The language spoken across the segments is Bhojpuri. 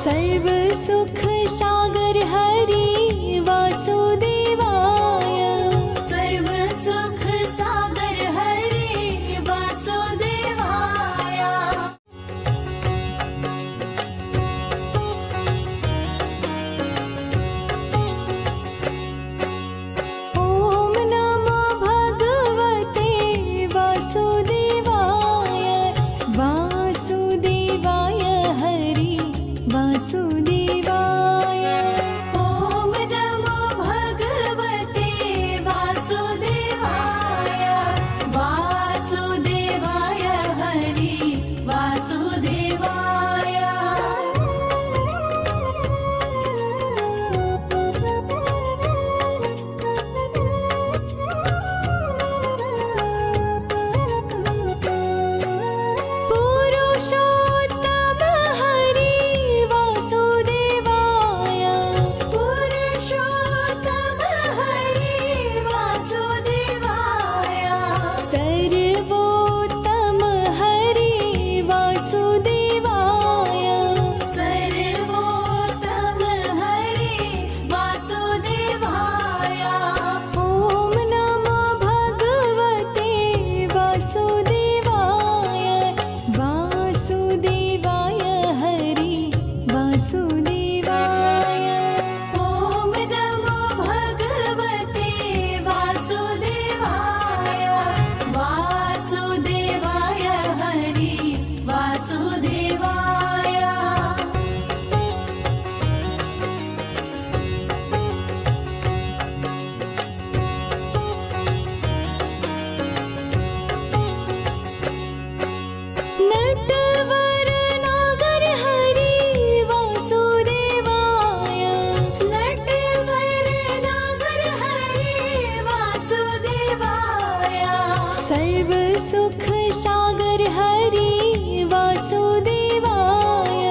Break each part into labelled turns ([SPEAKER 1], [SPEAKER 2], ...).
[SPEAKER 1] सर्व सुख सागर हरि वासुदेवाय।
[SPEAKER 2] सर्व सुख सागर हरि वासुदेवाय।
[SPEAKER 1] ओम नमो भगवते वासुदेवाय। वासुदेवाय हरि वासुदेवाय।
[SPEAKER 2] ओम नमो भगवते वासुदेवाय। वासुदेवाय हरि वासुदेवाय।
[SPEAKER 1] पुरुषोत्तम हरि वासुदेवाय।
[SPEAKER 2] पुरुषोत्तम हरि वासुदेवाय।
[SPEAKER 1] सर्वोत्तम हरि वासुदेवाय।
[SPEAKER 2] सर्वोत्तम हरि वासुदेवाय।
[SPEAKER 1] ओम नमो भगवते वासुदेवाय। वासुदेवाय हरि वासुदेवाय।
[SPEAKER 2] ओम नमो भगवते वासुदेवाय। वासुदेवाय हरि वासुदेवाय।
[SPEAKER 1] नटवर नागर हरि वासुदेवाय।
[SPEAKER 2] नटवर नागर हरि वासुदेवाय।
[SPEAKER 1] सर्व सुख सागर हरि वासुदेवाय।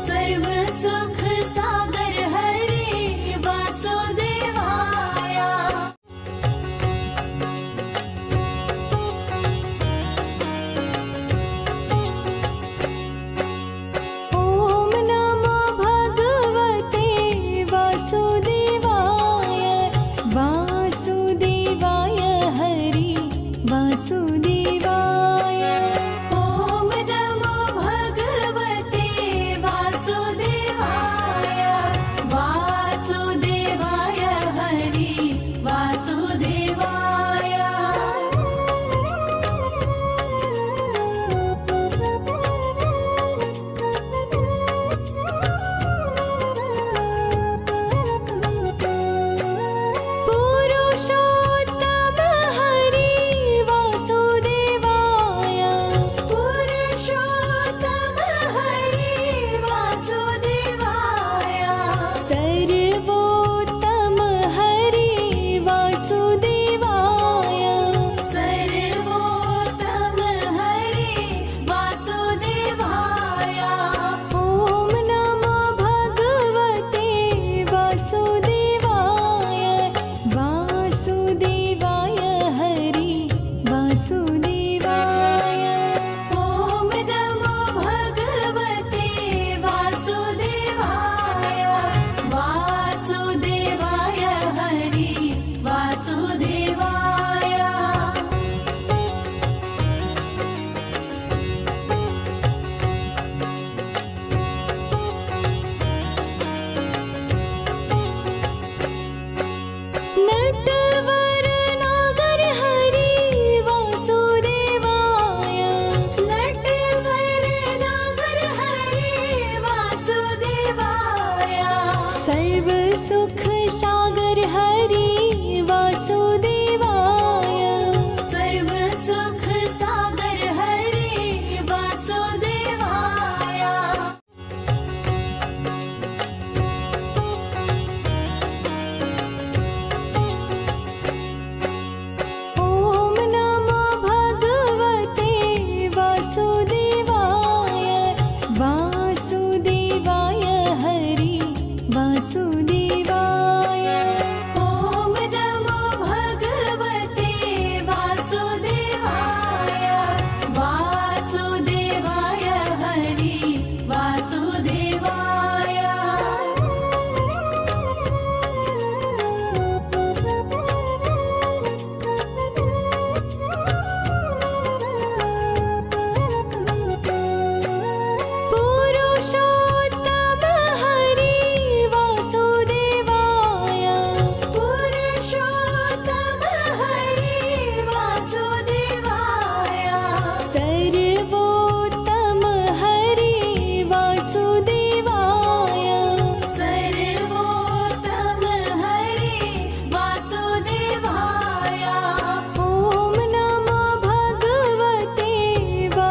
[SPEAKER 2] सर्व सुख सागर हरि वासुदेवाय।
[SPEAKER 1] ओम नमो भगवते वासुदेवाय। वासुदेवाय हरि वासुदेवाय।
[SPEAKER 2] ओम नमो भगवते वासुदेवाय। वासुदेवाय हरि वासुदेवाय।
[SPEAKER 1] पुरुषोत्तम हरि वासुदेवाय।
[SPEAKER 2] पुरुषोत्तम हरि वासुदेवाय।
[SPEAKER 1] सर्वोत्तम हरि वासुदेवाय।
[SPEAKER 2] सर्वोत्तम हरि वासुदेवाय।
[SPEAKER 1] ओम नमो भगवते वासुदेवाय। वासुदेवाय हरि वासुदेवाय।
[SPEAKER 2] ओम नमो भगवते वासुदेवाय। वासुदेवाय हरि वासुदेवाय।
[SPEAKER 1] नटवर नागर हरि वासुदेवाय।
[SPEAKER 2] नटवर नागर हरि वासुदेवाय।
[SPEAKER 1] सर्व सुख सागर हरि वासुदेवाय।
[SPEAKER 2] सर्व सुख सागर हरि वासुदेवाय।
[SPEAKER 1] ओम नमो भगवते वासुदेवाय। वासुदेवाय हरि वासुदेवाय।
[SPEAKER 2] ओम नमो भगवते वासुदेवाय। वासुदेवाय हरि वासुदेवाय।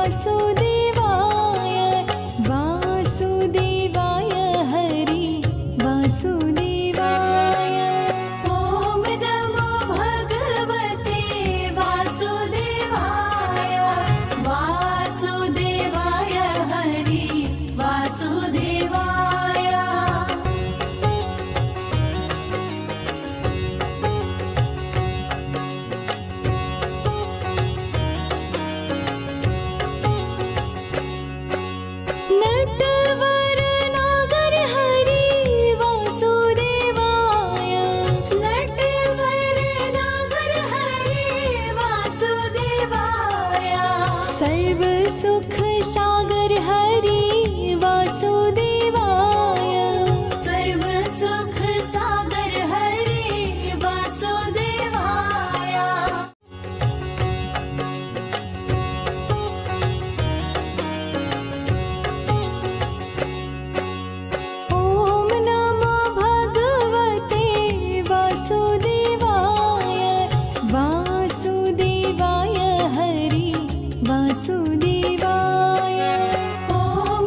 [SPEAKER 1] वासुदेवाय वासुदेवाय हरि वासुदेवाय
[SPEAKER 2] ॐ नमो भगवते वासुदेवाय वासुदेवाय हरि वासुदेवाय
[SPEAKER 1] नटवर नागर हरि वासुदेवाय
[SPEAKER 2] नटवर नागर हरि वासुदेवाय
[SPEAKER 1] सर्व सुख सागर हरि वासुदेवाय
[SPEAKER 2] सर्व सुख सागर हरि वासुदेवाय
[SPEAKER 1] ॐ नमो भगवते वासुदेवाय वासुदेवाय हरि वासुदेवाय
[SPEAKER 2] ॐ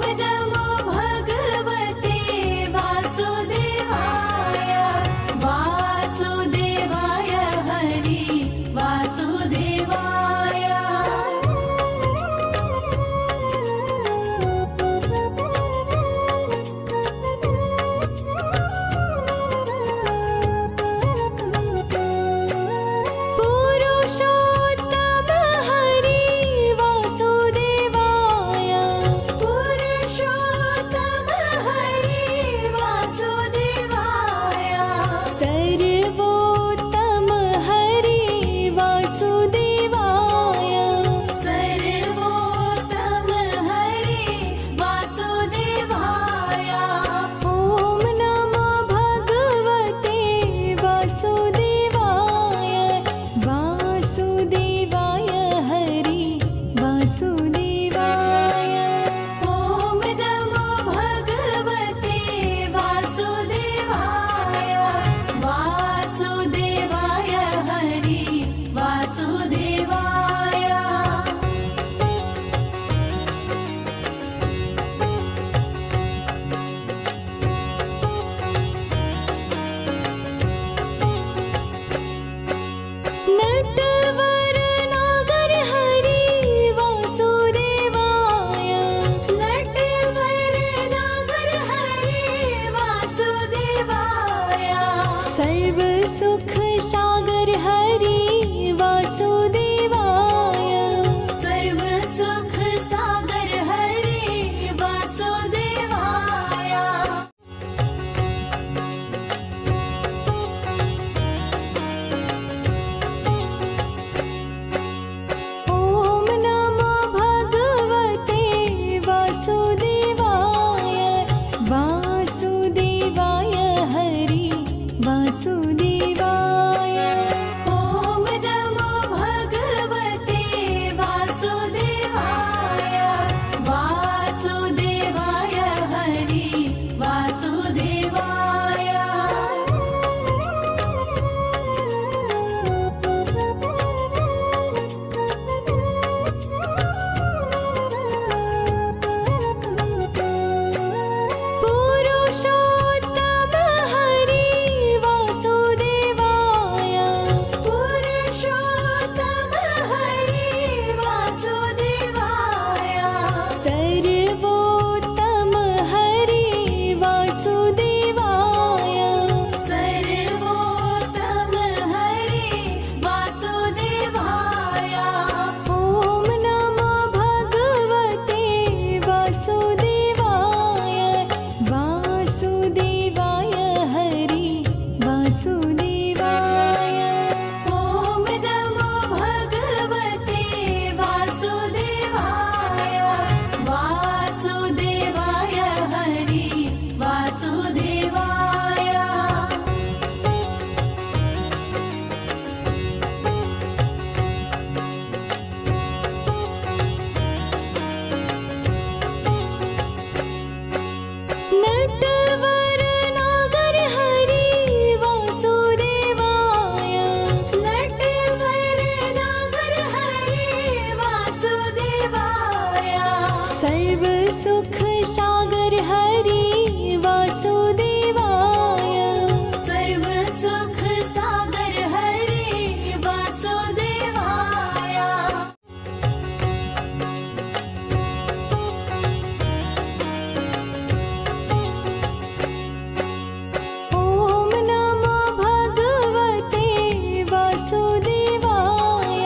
[SPEAKER 1] सर्व सुख सागर हरि वासुदेवाय
[SPEAKER 2] सर्व सुख सागर हरि वासुदेवाय
[SPEAKER 1] ॐ नमो भगवते वासुदेवाय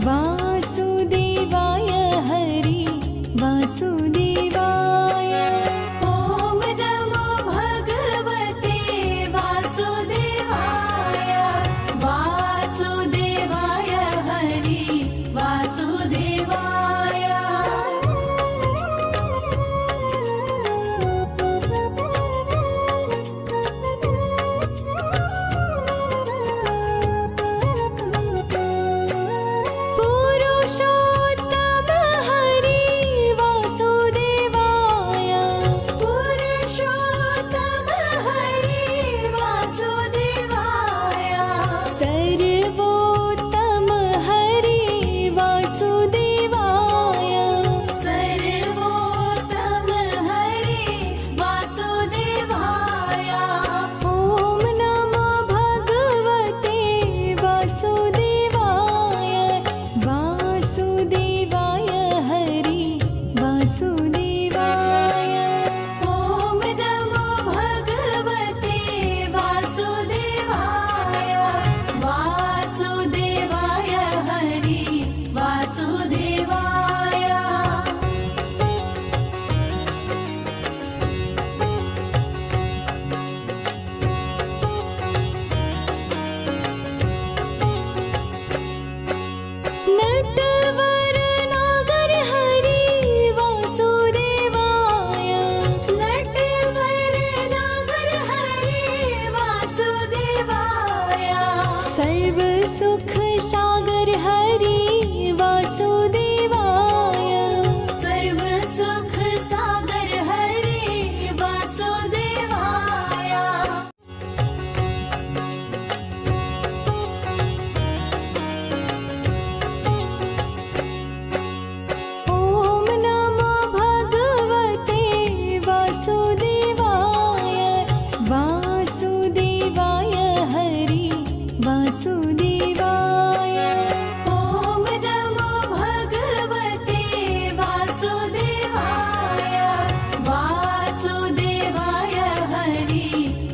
[SPEAKER 1] वासुदेवाय हरि वासुदेवाय
[SPEAKER 2] ॐ नमो भगवते वासुदेवाय वासुदेवाय हरि वासुदेवाय
[SPEAKER 1] पुरुषोत्तम हरि वासुदेवाय
[SPEAKER 2] पुरुषोत्तम हरि वासुदेवाय
[SPEAKER 1] सर्वोत्तम हरि वासुदेवाय
[SPEAKER 2] सर्वोत्तम हरि वासुदेवाय
[SPEAKER 1] ॐ नमो भगवते वासुदेवाय वासुदेवाय हरि वासुदेवाय
[SPEAKER 2] ॐ नमो भगवते वासुदेवाय वासुदेवाय हरि वासुदेवाय
[SPEAKER 1] नटवर नागर हरि वासुदेवाय
[SPEAKER 2] नटवर नागर हरि वासुदेवाय
[SPEAKER 1] सर्व सुख सागर हरि वासुदेवाय
[SPEAKER 2] सर्व सुख सागर हरि वासुदेवाय
[SPEAKER 1] ॐ नमो भगवते वासुदेवाय वासुदेवाय हरि वासुदेवाय
[SPEAKER 2] ॐ नमो भगवते वासुदेवाय वासुदेवाय हरि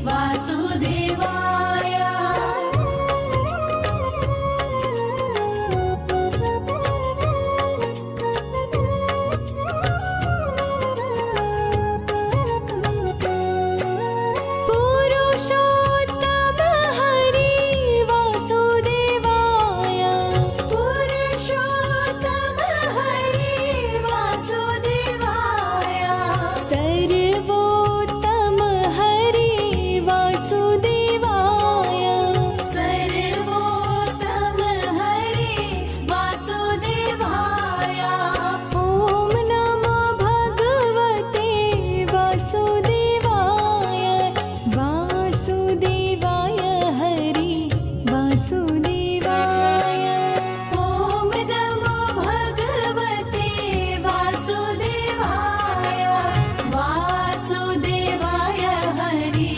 [SPEAKER 2] वासुदेवाय
[SPEAKER 1] पुरुषोत्तम हरि वासुदेवाय
[SPEAKER 2] पुरुषोत्तम हरि वासुदेवाय
[SPEAKER 1] सर्वोत्तम हरि वासुदेवाय
[SPEAKER 2] सर्वोत्तम हरि वासुदेवाय
[SPEAKER 1] ॐ नमो भगवते वासुदेवाय वासुदेवाय हरि वासुदेवाय
[SPEAKER 2] ॐ नमो भगवते वासुदेवाय वासुदेवाय हरि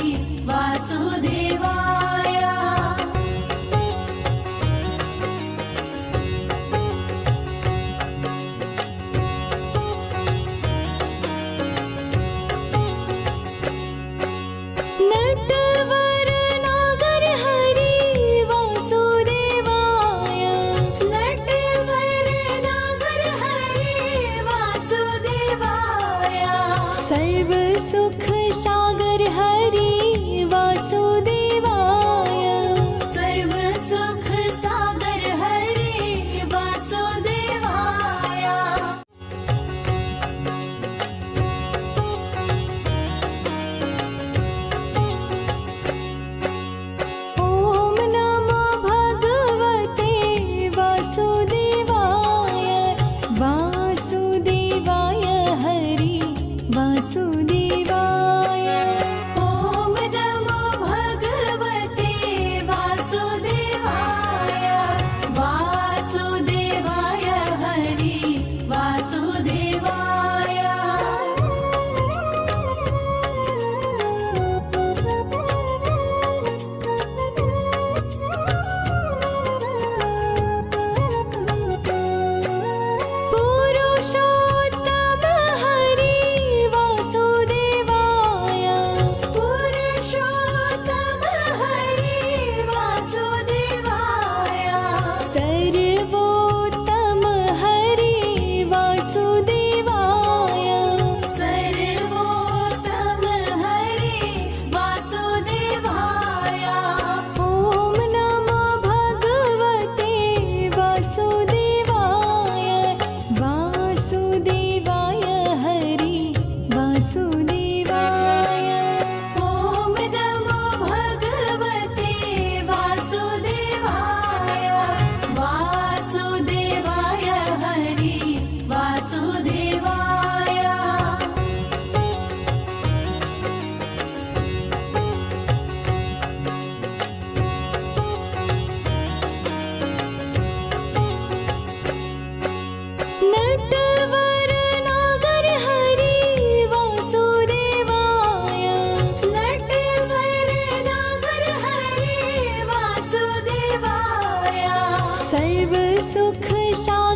[SPEAKER 2] वासुदेवाय
[SPEAKER 1] नटवर नागर हरि वासुदेवाय
[SPEAKER 2] नटवर नागर हरि वासुदेवाय
[SPEAKER 1] सर्व सुख सागर हरि वासुदेवाय
[SPEAKER 2] सर्व सुख सागर हरि वासुदेवाय
[SPEAKER 1] ॐ नमो भगवते वासुदेवाय वासुदेवाय हरि वासुदेवाय सर्व सुख सागर